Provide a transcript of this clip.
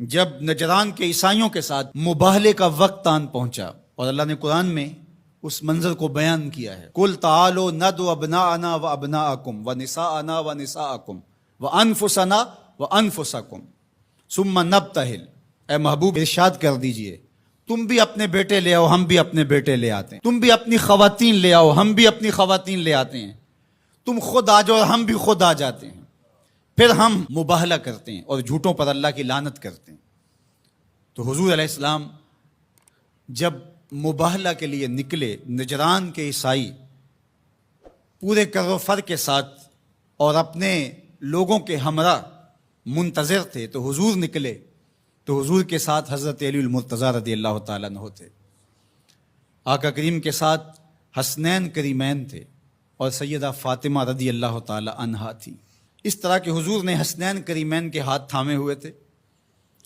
جب نجران کے عیسائیوں کے ساتھ مباہلے کا وقت آن پہنچا اور اللہ نے قرآن میں اس منظر کو بیان کیا ہے، قُلْ تَعَالُوا نَدْعُ أَبْنَاءَنَا وَأَبْنَاءَكُمْ وَنِسَاءَنَا وَنِسَاءَكُمْ وَأَنفُسَنَا وَأَنفُسَكُمْ ثُمَّ نَبْتَهِلْ۔ اے محبوب ارشاد کر دیجئے، تم بھی اپنے بیٹے لے آؤ، ہم بھی اپنے بیٹے لے آتے ہیں، تم بھی اپنی خواتین لے آؤ، ہم بھی اپنی خواتین لے آتے ہیں، تم خود آ جاؤ اور ہم بھی خود آ جاتے ہیں، پھر ہم مباہلہ کرتے ہیں اور جھوٹوں پر اللہ کی لعنت کرتے ہیں۔ تو حضور علیہ السلام جب مباہلہ کے لیے نکلے، نجران کے عیسائی پورے کر و فر کے ساتھ اور اپنے لوگوں کے ہمراہ منتظر تھے، تو حضور نکلے تو حضور کے ساتھ حضرت علی المرتضیٰ رضی اللہ تعالیٰ عنہ تھے، آقا کریم کے ساتھ حسنین کریمین تھے اور سیدہ فاطمہ رضی اللہ تعالیٰ عنہا تھی۔ اس طرح کہ حضور نے حسنین کریمین کے ہاتھ تھامے ہوئے تھے